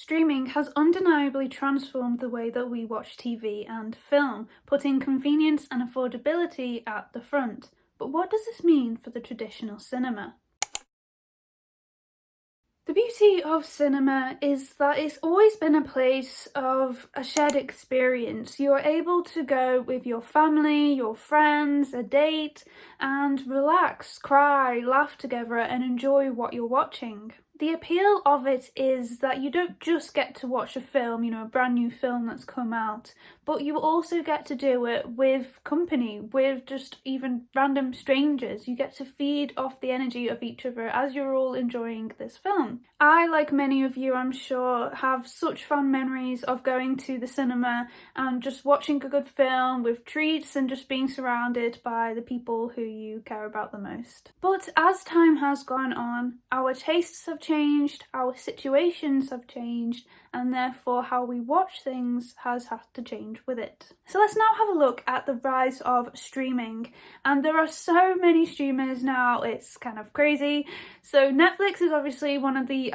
Streaming has undeniably transformed the way that we watch TV and film, putting convenience and affordability at the front. But what does this mean for the traditional cinema? The beauty of cinema is that it's always been a place of a shared experience. You're able to go with your family, your friends, a date, and relax, cry, laugh together, and enjoy what you're watching. The appeal of it is that you don't just get to watch a film, a brand new film that's come out, but you also get to do it with company, with just even random strangers. You get to feed off the energy of each other as you're all enjoying this film. I, like many of you, I'm sure, have such fond memories of going to the cinema and just watching a good film with treats and just being surrounded by the people who you care about the most. But as time has gone on, our tastes have changed, our situations have changed, and therefore how we watch things has had to change with it. So let's now have a look at the rise of streaming. And there are so many streamers now, it's kind of crazy. So Netflix is obviously one of the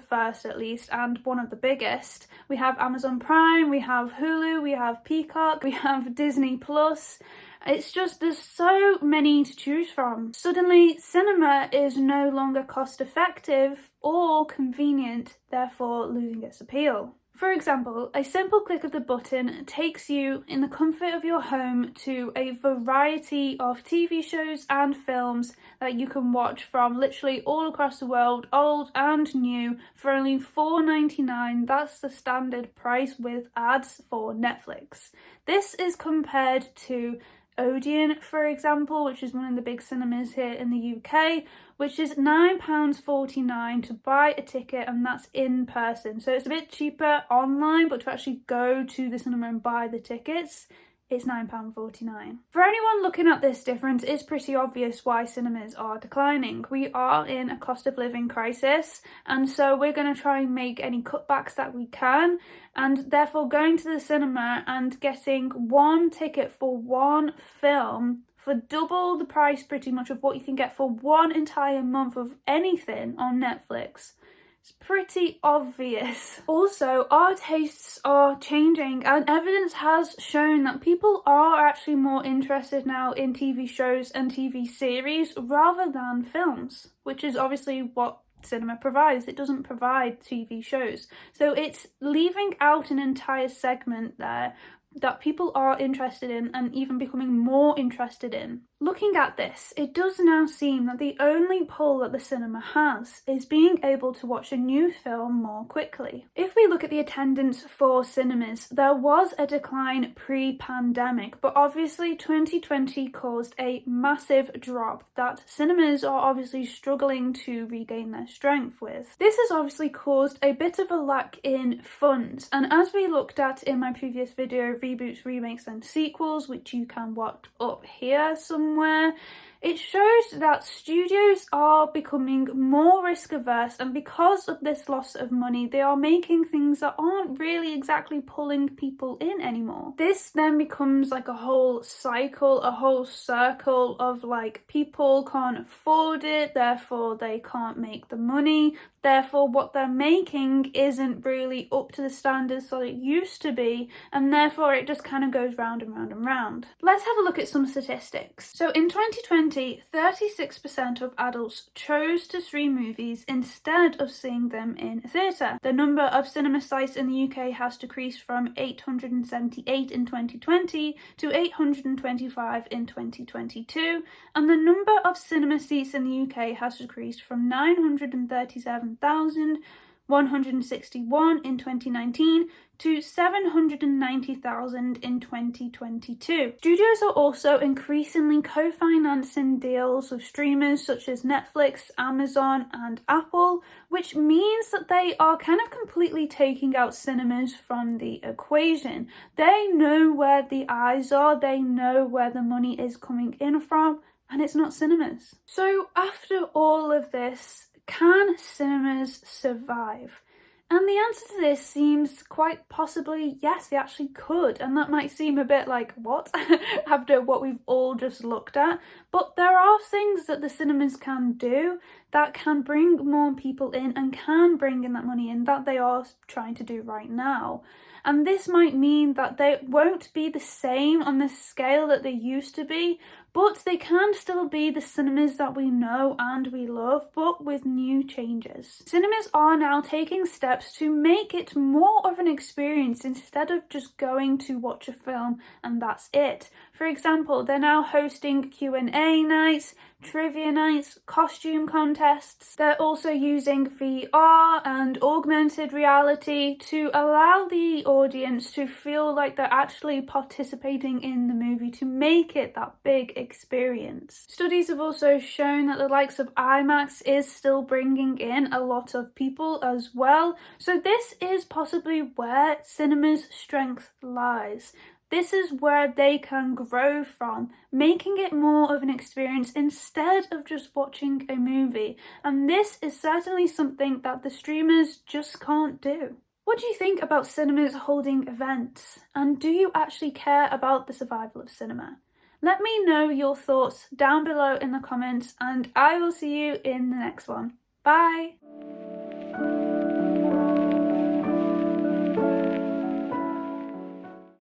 first at least, and one of the biggest. We have Amazon Prime, we have Hulu, we have Peacock, we have Disney Plus. It's just, there's so many to choose from. Suddenly, cinema is no longer cost effective or convenient, therefore losing its appeal. For example, a simple click of the button takes you in the comfort of your home to a variety of TV shows and films that you can watch from literally all across the world, old and new, for only $4.99. That's the standard price with ads for Netflix. This is compared to Odeon, for example, which is one of the big cinemas here in the UK, which is £9.49 to buy a ticket, and that's in person. So it's a bit cheaper online, but to actually go to the cinema and buy the tickets, it's £9.49. For anyone looking at this difference, it's pretty obvious why cinemas are declining. We are in a cost of living crisis, and so we're going to try and make any cutbacks that we can, and therefore going to the cinema and getting one ticket for one film for double the price pretty much of what you can get for one entire month of anything on Netflix. It's pretty obvious. Also, our tastes are changing, and evidence has shown that people are actually more interested now in TV shows and TV series rather than films, which is obviously what cinema provides. It doesn't provide TV shows. So it's leaving out an entire segment there that people are interested in and even becoming more interested in. Looking at this, it does now seem that the only pull that the cinema has is being able to watch a new film more quickly. If we look at the attendance for cinemas, there was a decline pre-pandemic, but obviously 2020 caused a massive drop that cinemas are obviously struggling to regain their strength with. This has obviously caused a bit of a lack in funds, and as we looked at in my previous video, reboots, remakes and sequels, which you can watch up here somewhere, it shows that studios are becoming more risk averse, and because of this loss of money, they are making things that aren't really exactly pulling people in anymore. This then becomes like a whole cycle, a whole circle of like, people can't afford it, therefore they can't make the money, therefore what they're making isn't really up to the standards that it used to be, and therefore it just kind of goes round and round and round. Let's have a look at some statistics. So in 2020, 36% of adults chose to stream movies instead of seeing them in a theatre. The number of cinema sites in the UK has decreased from 878 in 2020 to 825 in 2022, and the number of cinema seats in the UK has decreased from 937,161 in 2019 to 790,000 in 2022. Studios are also increasingly co-financing deals with streamers such as Netflix, Amazon and Apple, which means that they are kind of completely taking out cinemas from the equation. They know where the eyes are, they know where the money is coming in from, and it's not cinemas. So after all of this, can cinemas survive? And the answer to this seems quite possibly yes, they actually could. And that might seem a bit like, what? After what we've all just looked at. But there are things that the cinemas can do that can bring more people in and can bring in that money in that they are trying to do right now. And this might mean that they won't be the same on the scale that they used to be, but they can still be the cinemas that we know and we love, but with new changes. Cinemas are now taking steps to make it more of an experience instead of just going to watch a film and that's it. For example, they're now hosting Q&A nights, trivia nights, costume contests. They're also using VR and augmented reality to allow the audience to feel like they're actually participating in the movie, to make it that big experience. Studies have also shown that the likes of IMAX is still bringing in a lot of people as well. So this is possibly where cinema's strength lies. This is where they can grow from, making it more of an experience instead of just watching a movie. And this is certainly something that the streamers just can't do. What do you think about cinemas holding events? And do you actually care about the survival of cinema? Let me know your thoughts down below in the comments, and I will see you in the next one. Bye!